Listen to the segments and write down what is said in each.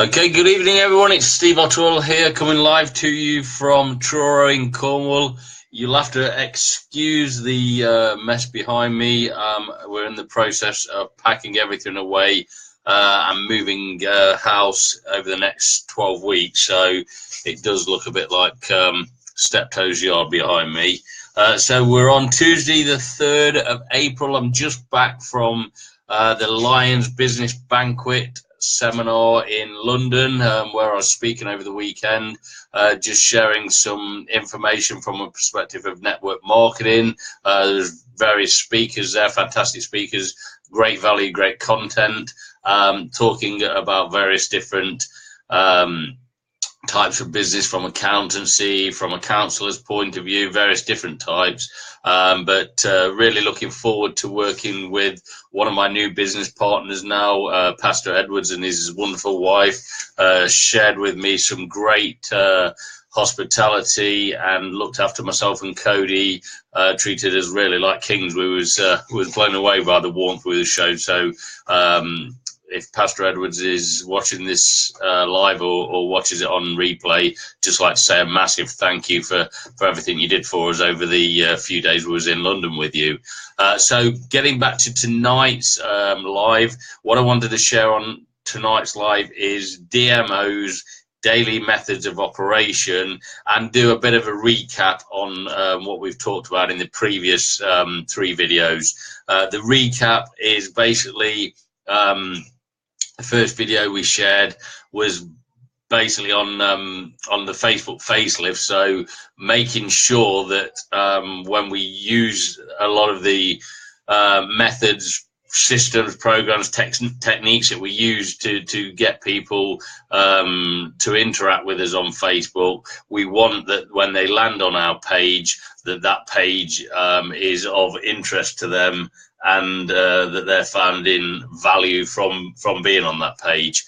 Okay, good evening, everyone. It's Steve Otterwell here, coming live to you from Truro in Cornwall. You'll have to excuse the mess behind me. We're in the process of packing everything away and moving house over the next 12 weeks. So it does look a bit like Steptoe's yard behind me. So we're on Tuesday, the 3rd of April. I'm just back from the Lions Business Banquet seminar in London, where I was speaking over the weekend, just sharing some information from a perspective of network marketing. There's various speakers there, fantastic speakers, great value, great content, talking about various different types of business, from accountancy, from a counselor's point of view, various different types. But really looking forward to working with one of my new business partners now, Pastor Edwards and his wonderful wife, shared with me some great hospitality and looked after myself and Cody, treated us really like kings. We was blown away by the warmth we was shown. So if Pastor Edwards is watching this live or watches it on replay, just like to say a massive thank you for everything you did for us over the few days we was in London with you. So getting back to tonight's live, what I wanted to share on tonight's live is DMO's daily methods of operation, and do a bit of a recap on what we've talked about in the previous 3 videos. The recap is basically the first video we shared was basically on the Facebook facelift. So making sure that when we use a lot of the methods, systems, programs, techniques that we use to get people to interact with us on Facebook, we want that when they land on our page, that page is of interest to them, and that they're finding value from being on that page.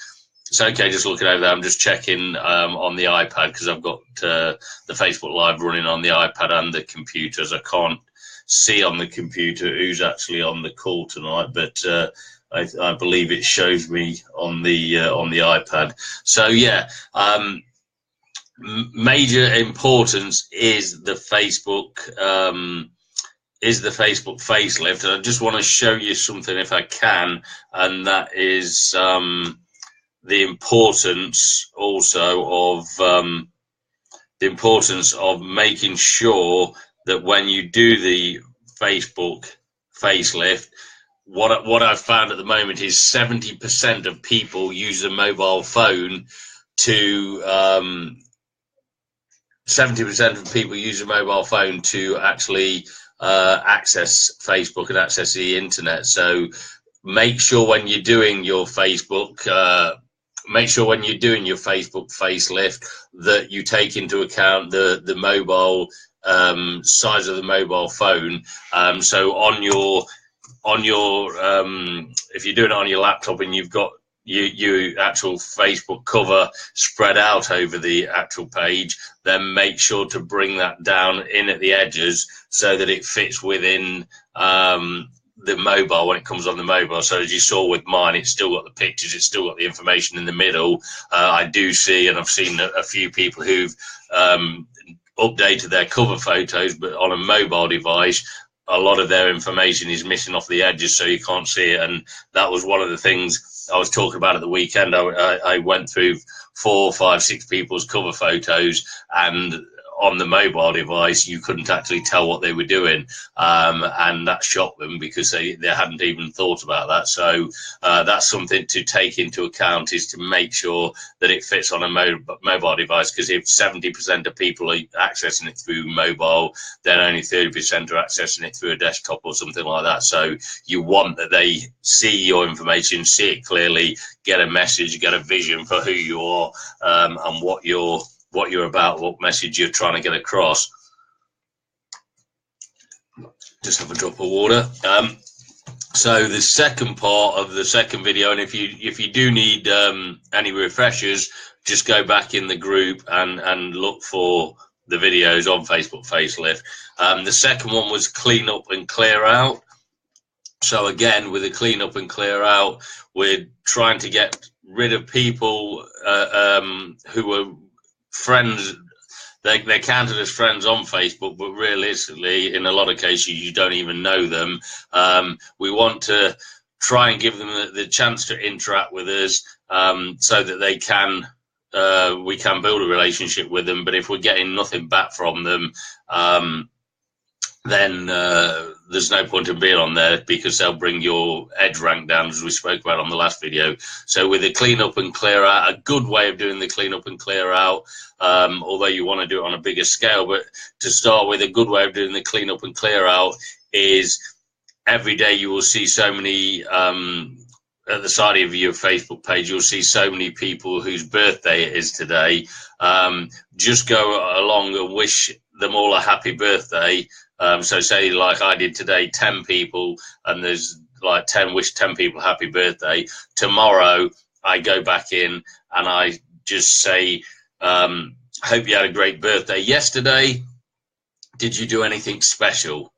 So, okay, just looking over there, I'm just checking on the iPad, because I've got the Facebook Live running on the iPad and the computers. I can't see on the computer who's actually on the call tonight, but I believe it shows me on the iPad. So yeah, major importance is the Facebook facelift. And I just want to show you something if I can, and that is the importance also of making sure that when you do the Facebook facelift, what I've found at the moment is 70% of people use a mobile phone to 70% of people use a mobile phone to actually access Facebook and access the internet. So make sure when you're doing your Facebook facelift that you take into account the mobile size of the mobile phone. So on your if you're doing it on your laptop and you've got your actual Facebook cover spread out over the actual page, then make sure to bring that down in at the edges so that it fits within the mobile when it comes on the mobile. So as you saw with mine, it's still got the pictures, it's still got the information in the middle. I do see, and I've seen a few people who've updated their cover photos, but on a mobile device, a lot of their information is missing off the edges, so you can't see it. And that was one of the things I was talking about at the weekend. I went through 4, 5, 6 people's cover photos, and on the mobile device you couldn't actually tell what they were doing, and that shocked them because they hadn't even thought about that. So that's something to take into account, is to make sure that it fits on a mobile device, because if 70% of people are accessing it through mobile, then only 30% are accessing it through a desktop or something like that. So you want that they see your information, see it clearly, get a message, get a vision for who you are, and what you're about, what message you're trying to get across. Just have a drop of water. So the second part of the second video, and if you do need any refreshers, just go back in the group and look for the videos on Facebook facelift. The second one was clean up and clear out. So again, with the clean up and clear out, we're trying to get rid of people who were friends. They're counted as friends on Facebook, but realistically, in a lot of cases, you don't even know them. We want to try and give them the chance to interact with us, so that they can, we can build a relationship with them. But if we're getting nothing back from them, then there's no point in being on there, because they'll bring your edge rank down, as we spoke about on the last video. So with the clean up and clear out, a good way of doing the clean up and clear out, although you want to do it on a bigger scale, but to start with, a good way of doing the clean up and clear out is every day you will see so many, at the side of your Facebook page, you'll see so many people whose birthday it is today. Just go along and wish them all a happy birthday. So say, like I did today, 10 people, and there's like 10, wish 10 people happy birthday. Tomorrow I go back in and I just say, hope you had a great birthday yesterday. Did you do anything special?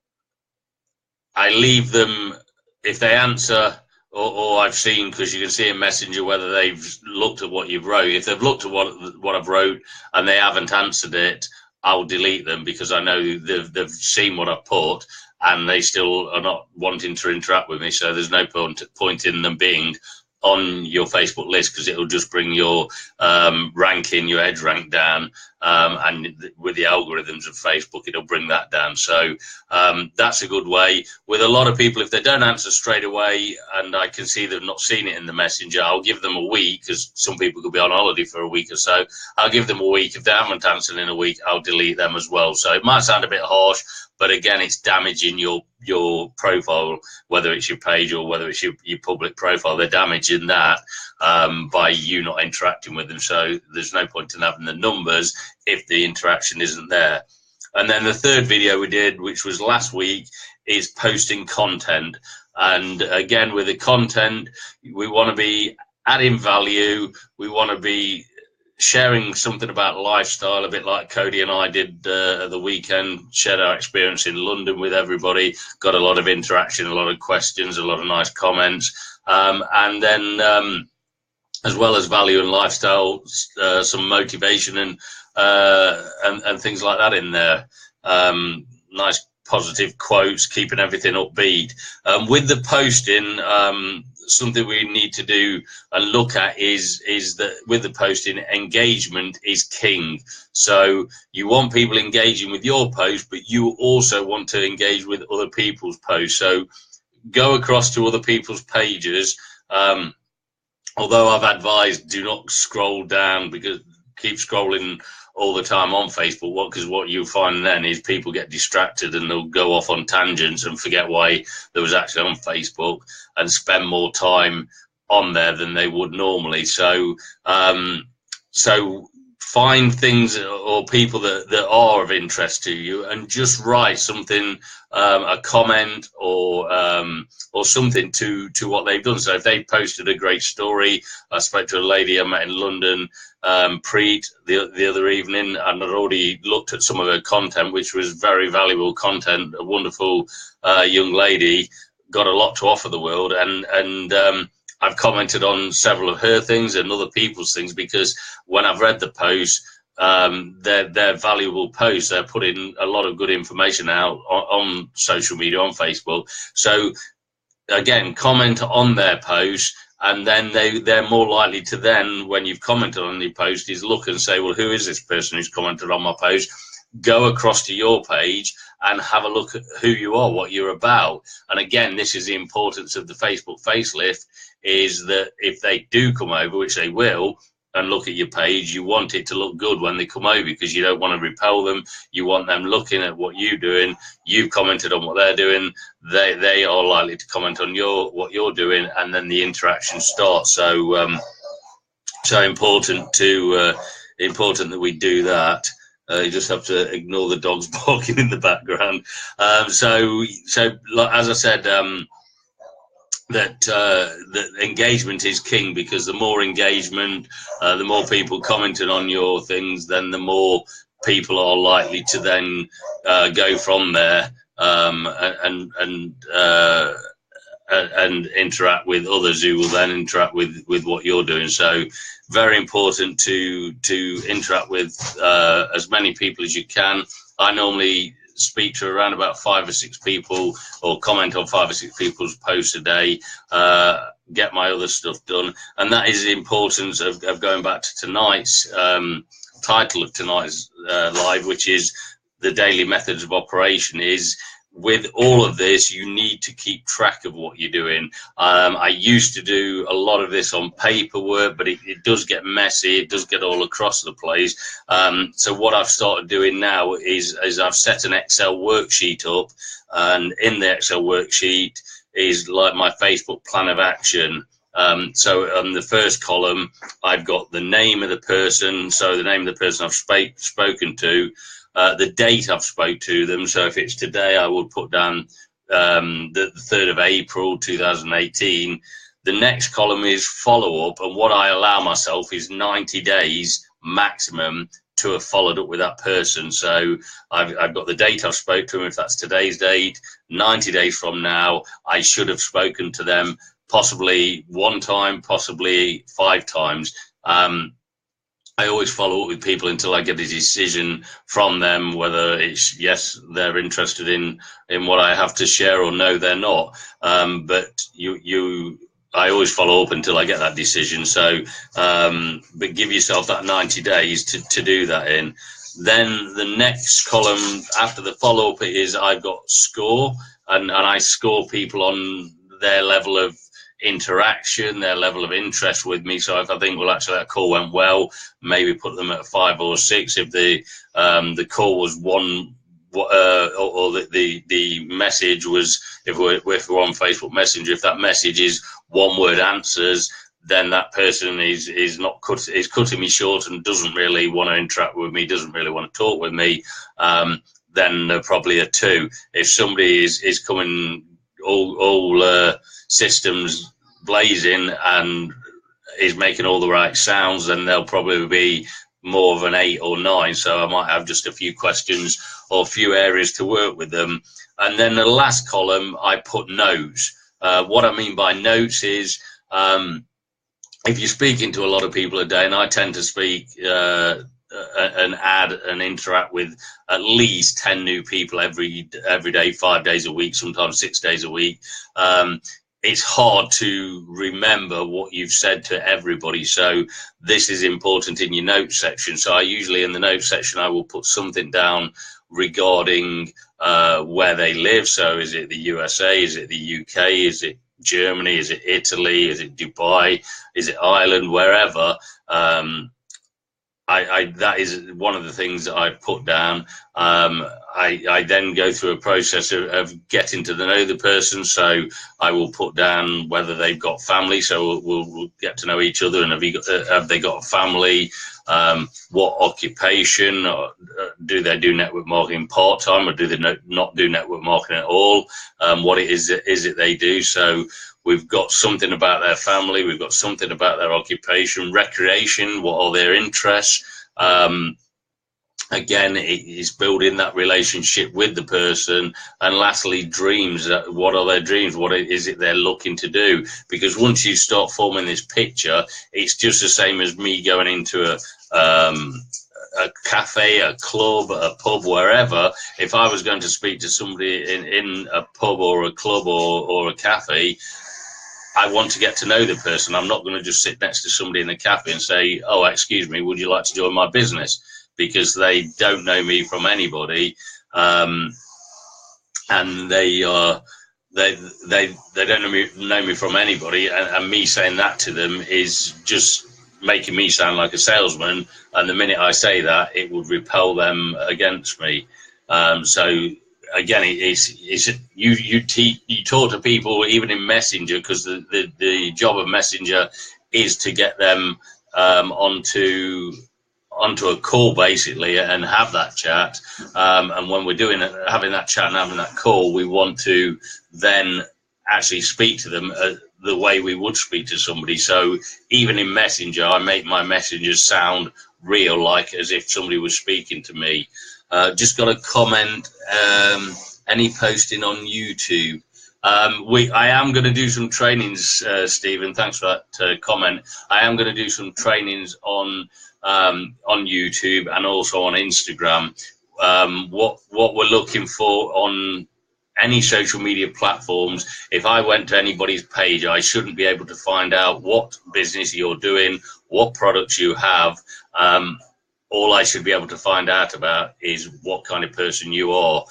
I leave them, if they answer, or I've seen, because you can see in Messenger whether they've looked at what you've wrote. If they've looked at what I've wrote and they haven't answered it, I'll delete them, because I know they've seen what I've put and they still are not wanting to interact with me. So there's no point in them being on your Facebook list, because it'll just bring your ranking, your edge rank down, and with the algorithms of Facebook, it'll bring that down. So that's a good way. With a lot of people, if they don't answer straight away and I can see they've not seen it in the Messenger, I'll give them a week, because some people could be on holiday for a week or so. I'll give them a week. If they haven't answered in a week, I'll delete them as well. So it might sound a bit harsh, but again, it's damaging your profile, whether it's your page or whether it's your public profile. They're damaging that by you not interacting with them. So there's no point in having the numbers if the interaction isn't there. And then the third video we did, which was last week, is posting content. And again, with the content, we want to be adding value. We want to be sharing something about lifestyle, a bit like Cody and I did at the weekend, shared our experience in London with everybody, got a lot of interaction, a lot of questions, a lot of nice comments. And then as well as value and lifestyle, some motivation and things like that in there. Nice positive quotes, keeping everything upbeat. With the posting, something we need to do and look at is that with the posting, engagement is king. So you want people engaging with your post, but you also want to engage with other people's posts. So go across to other people's pages. Although I've advised, do not scroll down, because keep scrolling all the time on Facebook, because what you'll find then is people get distracted and they'll go off on tangents and forget why they was actually on Facebook, and spend more time on there than they would normally. So so find things or people that are of interest to you, and just write something, a comment or something to what they've done. So if they posted a great story, I spoke to a lady I met in London, Preet, the other evening, and I'd already looked at some of her content, which was very valuable content. A wonderful young lady, got a lot to offer the world, and I've commented on several of her things and other people's things, because when I've read the posts, they're valuable posts. They're putting a lot of good information out on social media, on Facebook. So again, comment on their posts, and then they're more likely to then, when you've commented on your post, is look and say, well, who is this person who's commented on my post? Go across to your page and have a look at who you are, what you're about. And again, this is the importance of the Facebook facelift, is that if they do come over, which they will, and look at your page, you want it to look good when they come over, because you don't want to repel them. You want them looking at what you're doing. You've commented on what they're doing. They are likely to comment on what you're doing, and then the interaction starts. So so important that we do that. You just have to ignore the dogs barking in the background. So as I said, that engagement is king, because the more engagement, the more people commenting on your things, then the more people are likely to then go from there and interact with others who will then interact with what you're doing. So very important to interact with as many people as you can. I normally speak to around about 5 or 6 people, or comment on 5 or 6 people's posts a day, get my other stuff done. And that is the importance of going back to tonight's title of tonight's live, which is the daily methods of operation. Is with all of this, you need to keep track of what you're doing. I used to do a lot of this on paperwork, but it does get messy. It does get all across the place. So what I've started doing now is I've set an Excel worksheet up, and in the Excel worksheet is like my Facebook plan of action. So on the first column, I've got the name of the person, so the name of the person I've spoken to, the date I've spoke to them. So if it's today, I would put down the 3rd of April 2018. The next column is follow-up, and what I allow myself is 90 days maximum to have followed up with that person. So I've got the date I've spoke to them. If that's today's date, 90 days from now, I should have spoken to them possibly 1 time, possibly 5 times. I always follow up with people until I get a decision from them, whether it's yes, they're interested in what I have to share, or no, they're not. But I always follow up until I get that decision. So, but give yourself that 90 days to do that in. Then the next column after the follow up is I've got score, and I score people on their level of interaction, their level of interest with me. So if I think, well, actually that call went well, maybe put them at 5 or 6. If the call was one, or the message was, if we're on Facebook Messenger, if that message is 1-word answers, then that person is cutting me short and doesn't really want to interact with me, doesn't really want to talk with me. Then probably a 2. If somebody is coming all systems blazing and is making all the right sounds, then they'll probably be more of an 8 or 9. So I might have just a few questions or a few areas to work with them. And then the last column, I put notes. What I mean by notes is if you're speaking to a lot of people a day, and I tend to speak and add and interact with at least 10 new people every day, 5 days a week, sometimes 6 days a week. It's hard to remember what you've said to everybody. So this is important in your notes section. So I usually in the notes section, I will put something down regarding where they live. So is it the USA? Is it the UK? Is it Germany? Is it Italy? Is it Dubai? Is it Ireland? Wherever. That is one of the things that I put down. I then go through a process of getting to know the person. So I will put down whether they've got family. So we'll get to know each other. And have they got a family? What occupation? Or do they do network marketing part-time, or do they not do network marketing at all? What is it they do? So we've got something about their family. We've got something about their occupation, recreation. What are their interests? Again, it is building that relationship with the person. And lastly, dreams. What are their dreams? What is it they're looking to do? Because once you start forming this picture, it's just the same as me going into a cafe, a club, a pub, wherever. If I was going to speak to somebody in a pub or a club or a cafe, I want to get to know the person. I'm not going to just sit next to somebody in the cafe and say, oh, excuse me, would you like to join my business? Because they don't know me from anybody. And they don't know me from anybody. And me saying that to them is just making me sound like a salesman. And the minute I say that, it would repel them against me. So again, you talk to people even in Messenger, because the job of Messenger is to get them onto a call basically and have that chat. And when we're having that chat and having that call, we want to then actually speak to them the way we would speak to somebody. So even in Messenger, I make my messages sound real, like as if somebody was speaking to me. Just got a comment, any posting on YouTube? I am going to do some trainings, Stephen. Thanks for that comment. I am going to do some trainings on YouTube and also on Instagram. What we're looking for on any social media platforms, if I went to anybody's page, I shouldn't be able to find out what business you're doing, what products you have. All I should be able to find out about is what kind of person you are.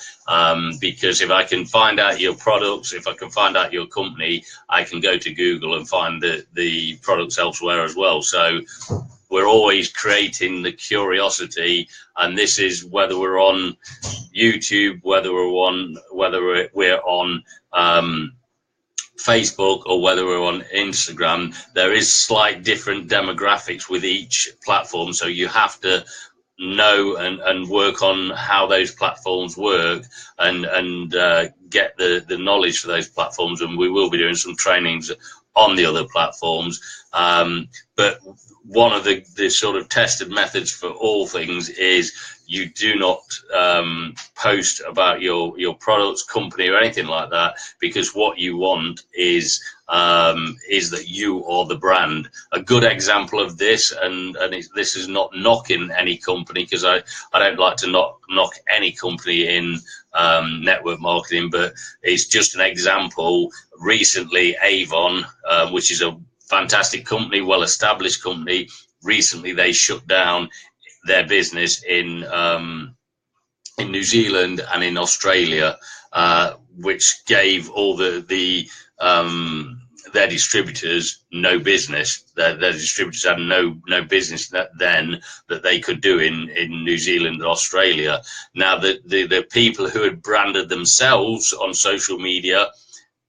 Because if I can find out your products, if I can find out your company, I can go to Google and find the products elsewhere as well. So we're always creating the curiosity, and this is whether we're on YouTube, whether we're on Facebook, or whether we're on Instagram. There is slight different demographics with each platform, so you have to know and work on how those platforms work and get the knowledge for those platforms. And we will be doing some trainings on the other platforms, but one of the sort of tested methods for all things is you do not post about your products, company, or anything like that, because what you want is that you are the brand. A good example of this, and this is not knocking any company, because I don't like to knock any company in network marketing, but it's just an example. Recently, Avon, which is a fantastic company, well-established company, recently they shut down their business in New Zealand and in Australia, which gave all their distributors no business. Their distributors had no business that they could do in New Zealand and Australia. Now, the people who had branded themselves on social media,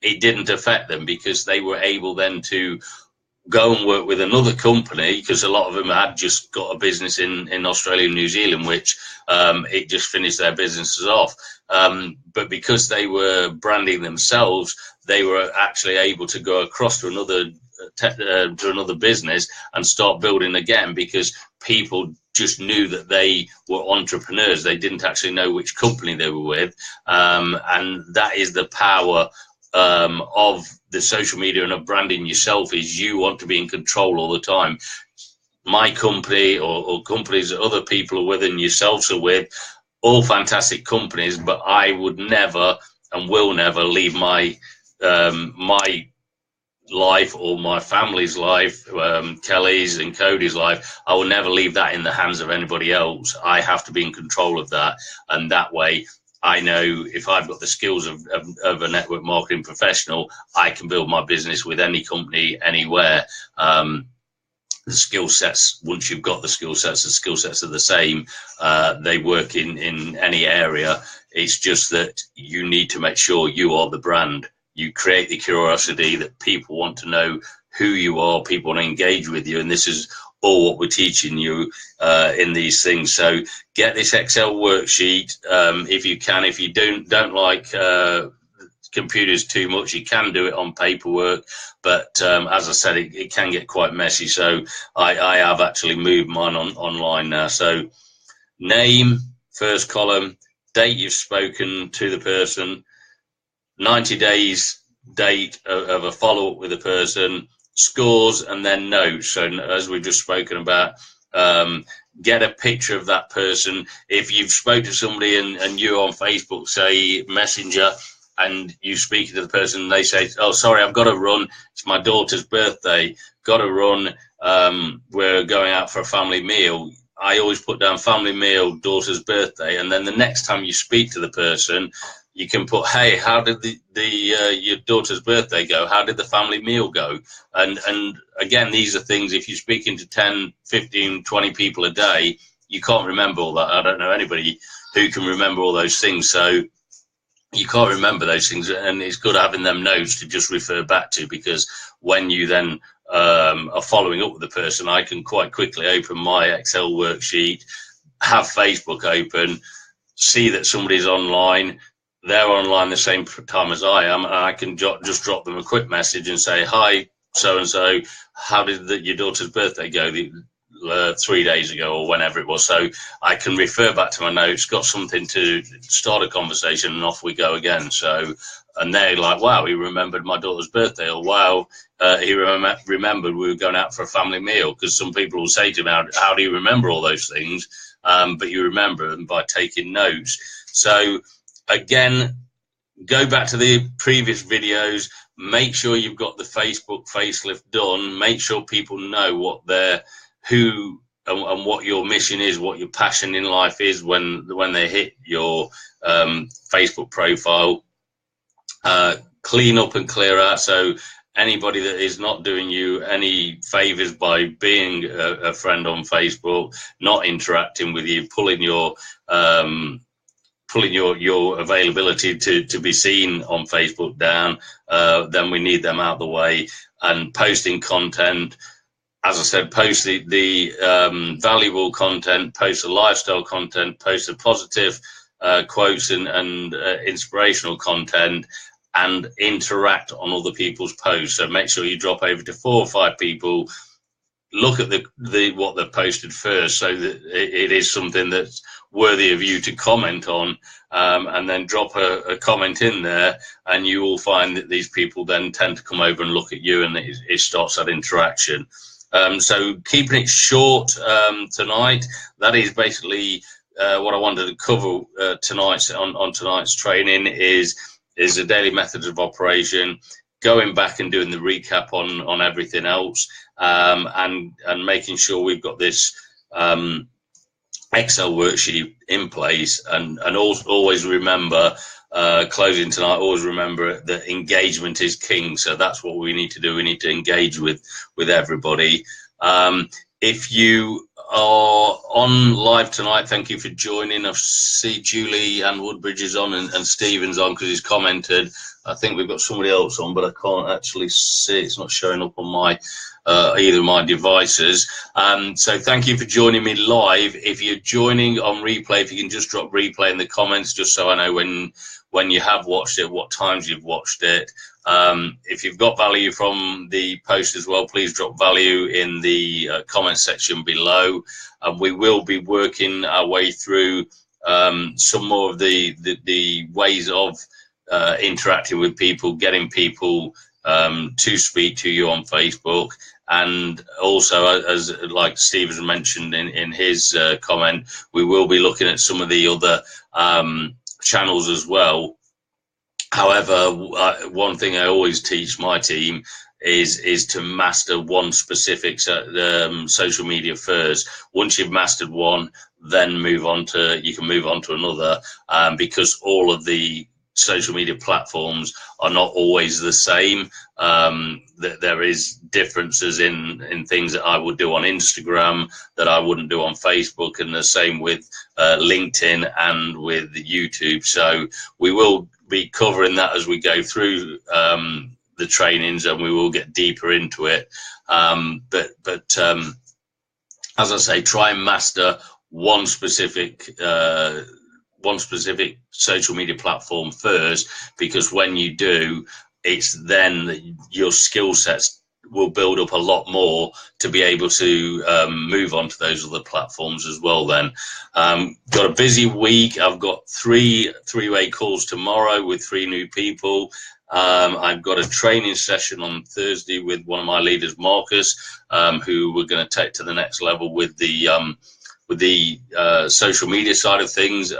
it didn't affect them, because they were able then to go and work with another company, because a lot of them had just got a business in Australia and New Zealand, which it just finished their businesses off. But because they were branding themselves, they were actually able to go across to another business and start building again, because people just knew that they were entrepreneurs. They didn't actually know which company they were with, and that is the power of the social media and of branding yourself. Is you want to be in control all the time. My company or companies that other people are with and yourselves are with, all fantastic companies, but I would never and will never leave my my life or my family's life, Kelly's and Cody's life. I will never leave that in the hands of anybody else. I have to be in control of that, and that way I know if I've got the skills of a network marketing professional, I can build my business with any company, anywhere. The skill sets, once you've got the skill sets are the same. They work in any area. It's just that you need to make sure you are the brand. You create the curiosity that people want to know who you are, people want to engage with you, and this is all what we're teaching you in these things. So get this Excel worksheet if you can. If you don't like computers too much, you can do it on paperwork, but as I said, it can get quite messy. So I have actually moved mine online now. So name, first column, date you've spoken to the person, 90 days date of a follow-up with the person, scores, and then notes. So as we've just spoken about, get a picture of that person. If you've spoke to somebody and you're on Facebook, say Messenger, and you speak to the person and they say, oh, sorry, I've got to run, it's my daughter's birthday, got to run, we're going out for a family meal. I always put down family meal, daughter's birthday, and then the next time you speak to the person, you can put, hey, how did your daughter's birthday go? How did the family meal go? And again, these are things, if you're speaking to 10, 15, 20 people a day, you can't remember all that. I don't know anybody who can remember all those things. So you can't remember those things, and it's good having them notes to just refer back to, because when you then are following up with the person, I can quite quickly open my Excel worksheet, have Facebook open, see that somebody's online, they're online the same time as I am, and I can just drop them a quick message and say, hi, so-and-so, how did your daughter's birthday go 3 days ago, or whenever it was? So I can refer back to my notes, got something to start a conversation, and off we go again. So and they're like, wow, he remembered my daughter's birthday, or wow, he remembered we were going out for a family meal. Because some people will say to me, how do you remember all those things? But you remember them by taking notes. So again, go back to the previous videos, make sure you've got the Facebook facelift done, make sure people know what who and what your mission is, what your passion in life is when they hit your Facebook profile. Clean up and clear out, so anybody that is not doing you any favors by being a friend on Facebook, not interacting with you, pulling your availability to be seen on Facebook down, then we need them out of the way. And posting content, as I said, post the valuable content, post the lifestyle content, post the positive quotes and inspirational content, and interact on other people's posts. So make sure you drop over to 4 or 5 people, look at what they've posted first, so that it is something that's worthy of you to comment on, and then drop a comment in there, and you will find that these people then tend to come over and look at you, and it starts that interaction. So keeping it short tonight, that is basically what I wanted to cover tonight on tonight's training is the daily methods of operation, going back and doing the recap on everything else, and making sure we've got this Excel worksheet in place, and always remember, closing tonight, always remember that engagement is king. So that's what we need to do. We need to engage with everybody. If you are on live tonight, thank you for joining. I see Julie and Woodbridge is on, and Stephen's on because he's commented. I think we've got somebody else on, but I can't actually see. It's not showing up on my either of my devices. So thank you for joining me live. If you're joining on replay, if you can just drop replay in the comments, just so I know when you have watched it, what times you've watched it. If you've got value from the post as well, please drop value in the comment section below. We will be working our way through some more of the ways of interacting with people, getting people to speak to you on Facebook. And also, as like Steve has mentioned in his comment, we will be looking at some of the other channels as well. However, one thing I always teach my team is to master one specific social media first. Once you've mastered one, then you can move on to another, because all of the social media platforms are not always the same. There is differences in things that I would do on Instagram that I wouldn't do on Facebook, and the same with LinkedIn and with YouTube. So we will be covering that as we go through the trainings, and we will get deeper into it. But as I say, try and master one specific social media platform first, because when you do, it's then that your skill sets will build up a lot more to be able to move on to those other platforms as well. Then got a busy week. I've got three-way calls tomorrow with 3 new people. I've got a training session on Thursday with one of my leaders, Marcus, who we're going to take to the next level with the social media side of things.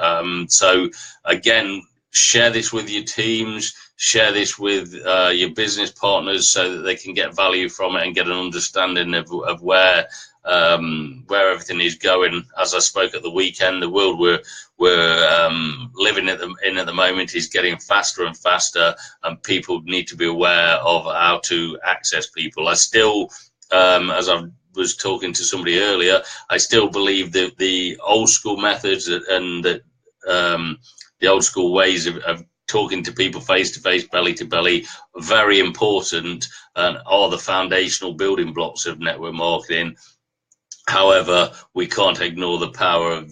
So again, share this with your teams, share this with your business partners, so that they can get value from it and get an understanding of where everything is going. As I spoke at the weekend, the world we're living in at the moment is getting faster and faster, and people need to be aware of how to access people. I still, as I was talking to somebody earlier, I still believe that the old school methods and that the old school ways of talking to people face to face, belly to belly, are very important and are the foundational building blocks of network marketing. However, we can't ignore the power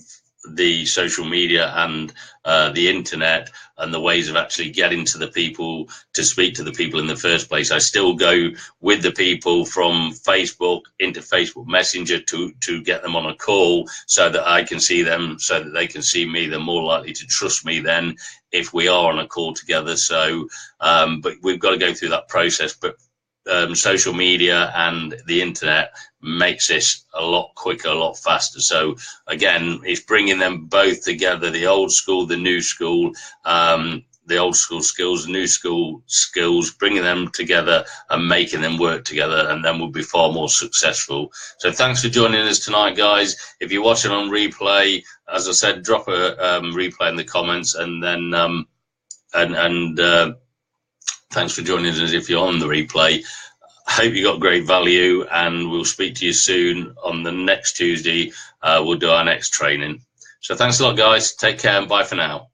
the social media and the internet and the ways of actually getting to the people, to speak to the people in the first place. I still go with the people from Facebook into Facebook Messenger to get them on a call so that I can see them, so that they can see me. They're more likely to trust me then if we are on a call together. So, but we've got to go through that process. But social media and the internet makes this a lot quicker, a lot faster. So again, it's bringing them both together, the old school, the new school, the old school skills, new school skills, bringing them together and making them work together, and then we'll be far more successful. So thanks for joining us tonight, guys. If you're watching on replay, as I said, drop a replay in the comments, and then thanks for joining us if you're on the replay. I hope you got great value, and we'll speak to you soon on the next Tuesday. We'll do our next training. So thanks a lot, guys. Take care, and bye for now.